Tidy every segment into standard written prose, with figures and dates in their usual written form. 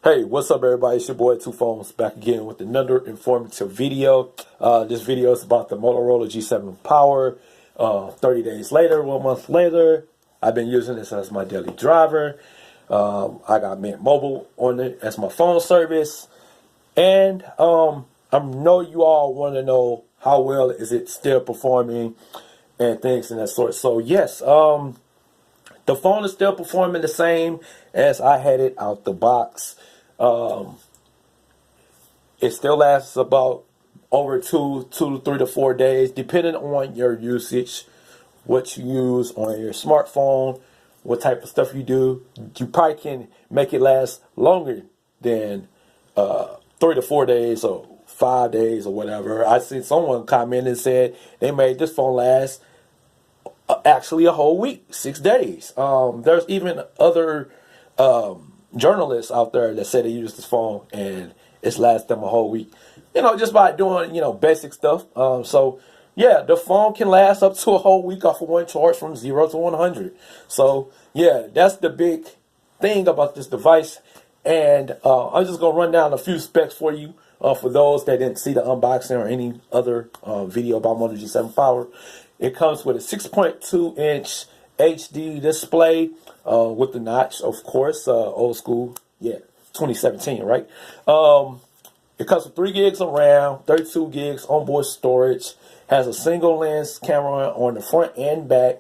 Hey, what's up everybody? It's your boy Two Phones back again with another informative video. This video is about the Motorola G7 Power. 30 days later, 1 month later, I've been using this as my daily driver. I got Mint Mobile on it as my phone service. And I know you all want to know how well is it still performing and things in that sort. So yes, the phone is still performing the same as I had it out the box. It still lasts about over 2 to 3 to 4 days, depending on your usage, what you use on your smartphone, what type of stuff you do. You probably can make it last longer than 3 to 4 days or 5 days or whatever. I seen someone comment and said they made this phone last actually a whole week, 6 days. There's even other journalists out there that say they use this phone and it's lasted them a whole week, just by doing, basic stuff. So yeah, the phone can last up to a whole week off of one charge from 0 to 100. So yeah, that's the big thing about this device. And I'm just gonna run down a few specs for you, for those that didn't see the unboxing or any other video about Moto G7 Power. It comes with a 6.2 inch HD display with the notch, of course, old school, 2017, right? It comes with 3 gigs of RAM, 32 gigs onboard storage, has a single lens camera on the front and back.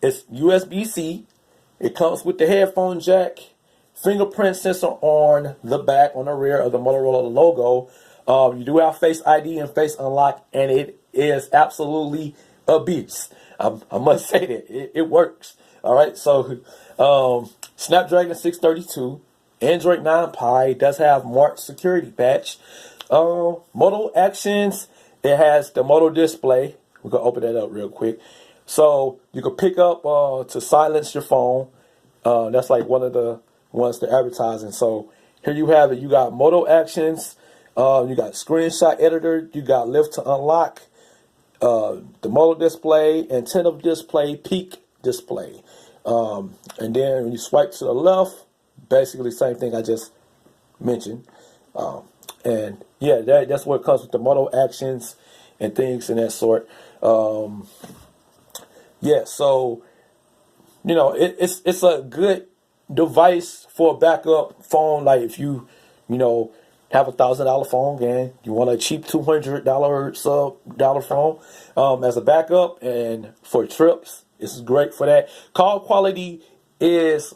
It's USB-C. It comes with the headphone jack, fingerprint sensor on the back, on the rear of the Motorola logo. You do have Face ID and Face Unlock, and it is absolutely a beast. I must say that it works. All right, so Snapdragon 632, Android 9 Pie, does have Murk security patch. Moto Actions, it has the Moto display. We're gonna open that up real quick, so you can pick up to silence your phone. That's like one of the ones they're advertising. So here you have it. You got Moto Actions. You got screenshot editor. You got lift to unlock. The Moto display, antenna display, peak display. And then when you swipe to the left, basically same thing I just mentioned. And yeah, that's what comes with the Moto Actions and things in that sort. Yeah, so it's a good device for a backup phone. Like if you have $1,000 phone and you want a cheap $200 phone as a backup and for trips, it's great for that. Call quality is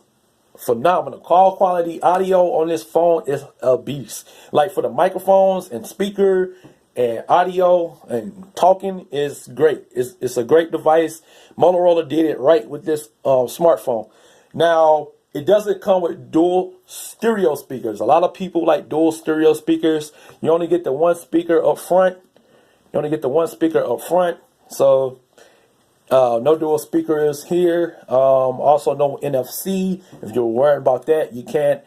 phenomenal. Call quality audio on this phone is a beast. Like for the microphones and speaker and audio and talking is great. It's a great device. Motorola did it right with this smartphone. Now, it doesn't come with dual stereo speakers. A lot of people like dual stereo speakers. You only get the one speaker up front. So no dual speakers here. Also no NFC. If you're worried about that, you can't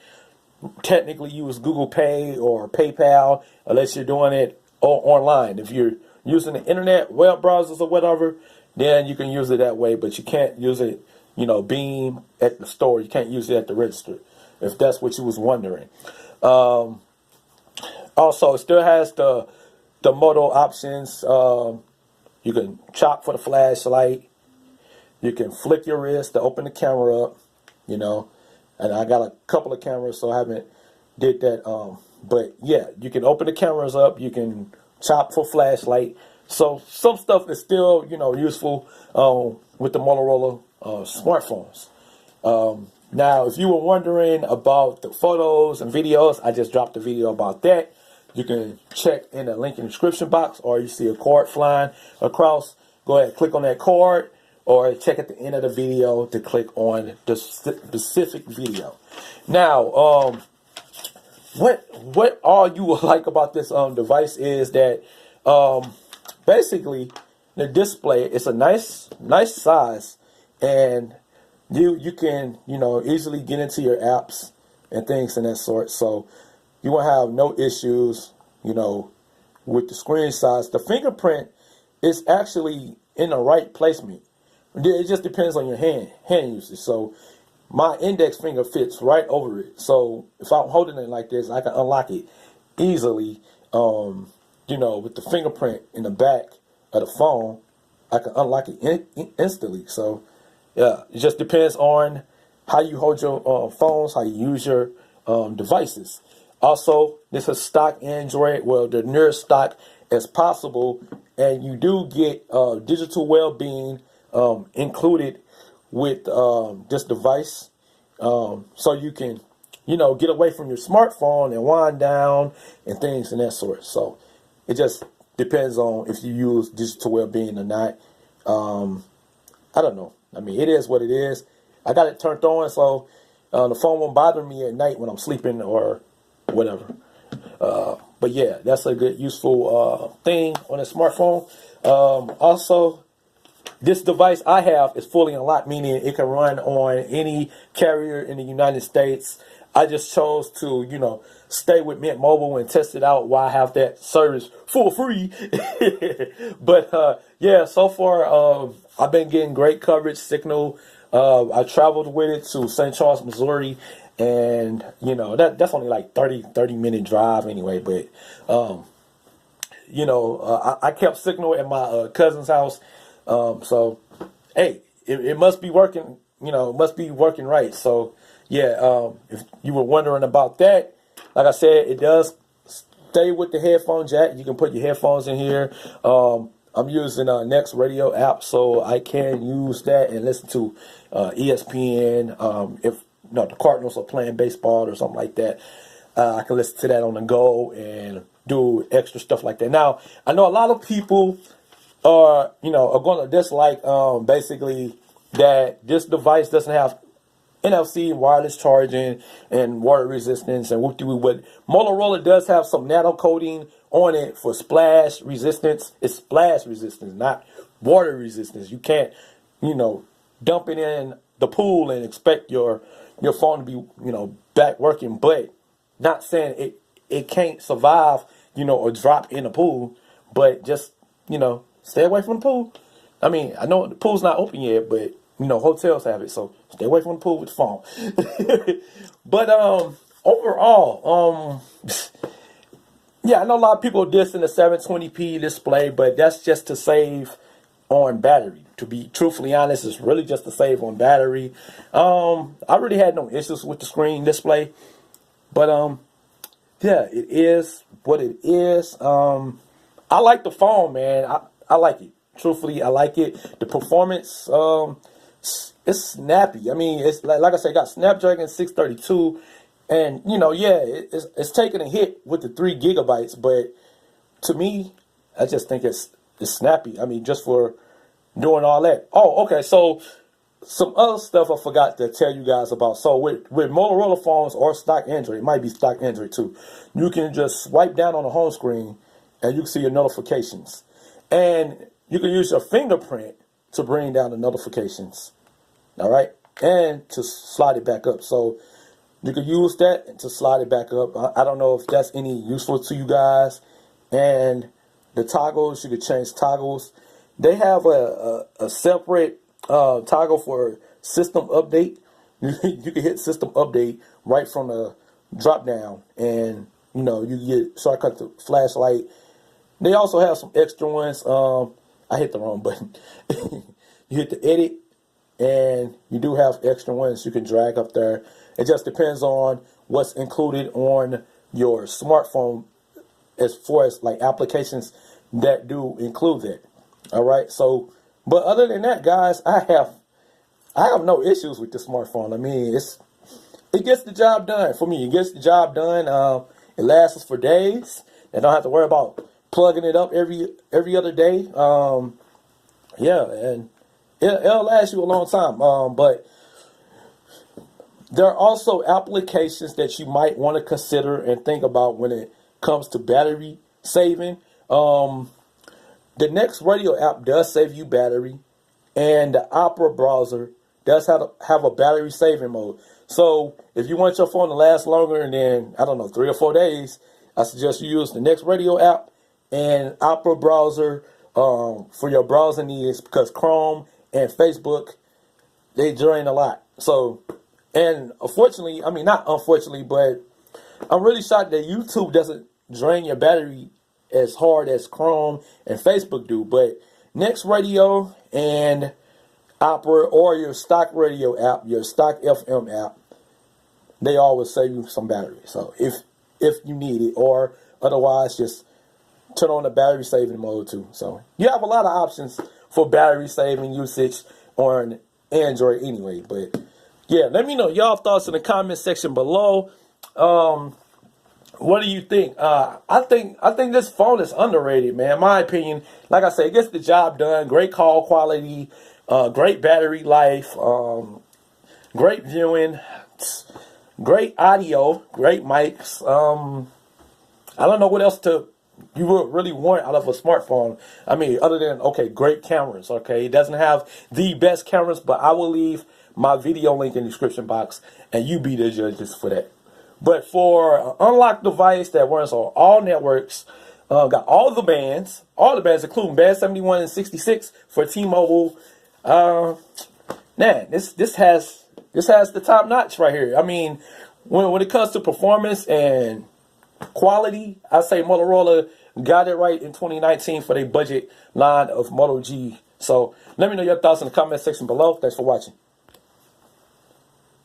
technically use Google Pay or PayPal unless you're doing it online. If you're using the internet, web browsers or whatever, then you can use it that way, but you can't use it beam at the store. You can't use it at the register, if that's what you was wondering. Also, it still has the Moto options. You can chop for the flashlight. You can flick your wrist to open the camera up, and I got a couple of cameras, so I haven't did that. But yeah, you can open the cameras up. You can chop for flashlight. So some stuff is still, useful with the Motorola smartphones. Now, if you were wondering about the photos and videos, I just dropped a video about that. You can check in the link in the description box, or you see a card flying across. Go ahead, click on that card, or check at the end of the video to click on the specific video. Now, what all you will like about this device is that basically the display is a nice size, and you can easily get into your apps and things in that sort. So you won't have no issues with the screen size. The fingerprint is actually in the right placement. It just depends on your hand usage. So my index finger fits right over it. So if I'm holding it like this, I can unlock it easily. You know, with the fingerprint in the back of the phone, I can unlock it instantly. So yeah, it just depends on how you hold your phones, how you use your devices. Also, this is stock Android, well, the nearest stock as possible, and you do get digital well-being included with this device, so you can, you know, get away from your smartphone and wind down and things in that sort. So it just depends on if you use digital well-being or not. I don't know. I mean, it is what it is. I got it turned on, so the phone won't bother me at night when I'm sleeping or whatever. But yeah, that's a good, useful thing on a smartphone. Also, this device I have is fully unlocked, meaning it can run on any carrier in the United States. I just chose to, you know, stay with Mint Mobile and test it out while I have that service for free. But yeah, so far I've been getting great coverage, signal. I traveled with it to St. Charles, Missouri, and you know that's only like 30-minute drive anyway. But you know, I kept signal at my cousin's house. So hey, it must be working. You know, it must be working right. So yeah, if you were wondering about that, like I said, it does stay with the headphone jack. You can put your headphones in here. I'm using Next Radio app, so I can use that and listen to ESPN. If you know, the Cardinals are playing baseball or something like that, I can listen to that on the go and do extra stuff like that. Now, I know a lot of people are going to dislike basically that this device doesn't have NFC, wireless charging, and water resistance, and whoop-de-whoop. But Motorola does have some nano coating on it for splash resistance. It's splash resistance, not water resistance. You can't, you know, dump it in the pool and expect your phone to be, you know, back working. But not saying it can't survive, you know, or drop in the pool. But just, you know, stay away from the pool. I mean, I know the pool's not open yet, but you know, hotels have it, so stay away from the pool with the phone. But overall, yeah, I know a lot of people are dissing the 720p display, but that's just to save on battery. To be truthfully honest, it's really just to save on battery. I really had no issues with the screen display, but yeah, it is what it is. I like the phone, man. I like it. Truthfully, I like it. The performance, it's snappy. I mean, it's like I said, got Snapdragon 632, and you know, yeah, it's taking a hit with the 3 gigabytes, but to me, I just think it's snappy. I mean, just for doing all that. Oh, okay. So some other stuff I forgot to tell you guys about. So with Motorola phones or stock Android, it might be stock Android too, you can just swipe down on the home screen and you can see your notifications, and you can use your fingerprint to bring down the notifications. All right, and to slide it back up. So you can use that to slide it back up. I don't know if that's any useful to you guys. And the toggles, you can change toggles. They have a separate toggle for system update. You can hit system update right from the drop down, and you know, you get shortcut to flashlight. They also have some extra ones. I hit the wrong button. You hit the edit, and you do have extra ones you can drag up there. It just depends on what's included on your smartphone as far as like applications that do include that. All right. So, but other than that, guys, I have no issues with the smartphone. I mean, it gets the job done for me. It gets the job done. It lasts for days. I don't have to worry about plugging it up every other day. Yeah, and it'll last you a long time. But there are also applications that you might want to consider and think about when it comes to battery saving. The Next Radio app does save you battery, and the Opera browser does have a battery saving mode. So if you want your phone to last longer than, I don't know, 3 or 4 days, I suggest you use the Next Radio app and Opera browser for your browsing needs, because Chrome and Facebook, they drain a lot. So And unfortunately, I mean, not unfortunately, but I'm really shocked that YouTube doesn't drain your battery as hard as Chrome and Facebook do. But Next Radio and Opera or your stock radio app, your stock FM app, they always save you some battery. So if you need it, or otherwise just turn on the battery saving mode too. So you have a lot of options for battery saving usage on Android anyway. But yeah, let me know y'all thoughts in the comment section below. What do you think? I think this phone is underrated, man. In my opinion, like I said, it gets the job done. Great call quality, great battery life, great viewing, great audio, great mics. I don't know what else you would really want out of a smartphone. I mean, other than, okay, great cameras, okay? It doesn't have the best cameras, but I will leave my video link in the description box, and you be the judges for that. But for an unlocked device that runs on all networks, got all the bands, including band 71 and 66 for T-Mobile, man, this has the top notch right here. I mean, when it comes to performance and quality, I say Motorola got it right in 2019 for their budget line of Moto G. So let me know your thoughts in the comment section below. Thanks for watching.